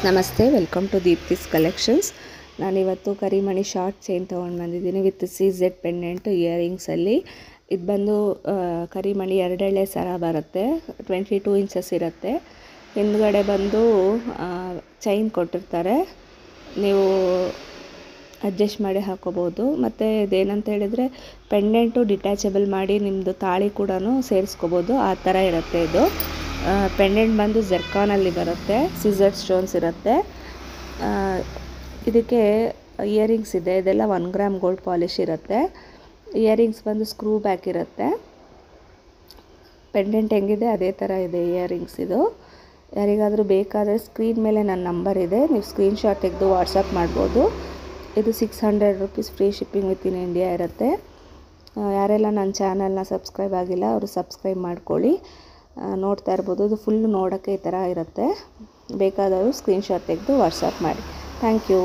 ನಮಸ್ತೆ, welcome to Deepti's collections. ನಾನಿವತ್ತು ಕರಿಮಣಿ short chain ತೊಗೊಂಡು ಬಂದಿದ್ದೀನಿ ವಿತ್ CZ ಪೆಂಡೆಂಟು ಇಯರಿಂಗ್ಸಲ್ಲಿ. ಇದು ಬಂದು ಕರಿಮಣಿ ಎರಡೆಳೆ ಸರ ಬರುತ್ತೆ, 22 ಇಂಚಸ್ ಇರುತ್ತೆ. ಹಿಂದ್ಗಡೆ ಬಂದು ಚೈನ್ ಕೊಟ್ಟಿರ್ತಾರೆ, ನೀವು ಅಡ್ಜಸ್ಟ್ ಮಾಡಿ ಹಾಕೋಬೋದು. ಮತ್ತು ಇದೇನಂತ ಹೇಳಿದರೆ ಪೆಂಡೆಂಟು ಡಿಟ್ಯಾಚಬಲ್ ಮಾಡಿ ನಿಮ್ಮದು ತಾಳಿ ಕೂಡ ಸೇರಿಸ್ಕೋಬೋದು, ಆ ಥರ ಇರುತ್ತೆ ಇದು. ಪೆಂಡೆಂಟ್ ಬಂದು ಜರ್ಕಾನಲ್ಲಿ ಬರುತ್ತೆ, ಸಿಸರ್ ಸ್ಟೋನ್ಸ್ ಇರುತ್ತೆ. ಇದಕ್ಕೆ ಇಯರಿಂಗ್ಸ್ ಇದೆ, ಇದೆಲ್ಲ 1 ಗ್ರಾಮ್ ಗೋಲ್ಡ್ ಪಾಲಿಶ್ ಇರುತ್ತೆ. ಇಯರಿಂಗ್ಸ್ ಬಂದು ಸ್ಕ್ರೂ ಬ್ಯಾಕ್ ಇರುತ್ತೆ. ಪೆಂಡೆಂಟ್ ಹೆಂಗಿದೆ ಅದೇ ಥರ ಇದೆ ಇಯರಿಂಗ್ಸ್ ಇದು. ಯಾರಿಗಾದರೂ ಬೇಕಾದರೆ ಸ್ಕ್ರೀನ್ ಮೇಲೆ ನನ್ನ ನಂಬರ್ ಇದೆ, ನೀವು ಸ್ಕ್ರೀನ್ಶಾಟ್ ತೆಗೆದು ವಾಟ್ಸಪ್ ಮಾಡ್ಬೋದು. ಇದು 600 rupees, free shipping with in India ಇರುತ್ತೆ. ಯಾರೆಲ್ಲ ನನ್ನ ಚಾನಲ್ನ ಸಬ್ಸ್ಕ್ರೈಬ್ ಆಗಿಲ್ಲ ಅವರು ಸಬ್ಸ್ಕ್ರೈಬ್ ಮಾಡ್ಕೊಳ್ಳಿ. ನೋಡ್ತಾ ಇರ್ಬೋದು, ಇದು ಫುಲ್ ನೋಡೋಕ್ಕೆ ಈ ಥರ ಇರುತ್ತೆ. ಬೇಕಾದವರು ಸ್ಕ್ರೀನ್ಶಾಟ್ ತೆಗೆದು ವಾಟ್ಸಪ್ ಮಾಡಿ. Thank you.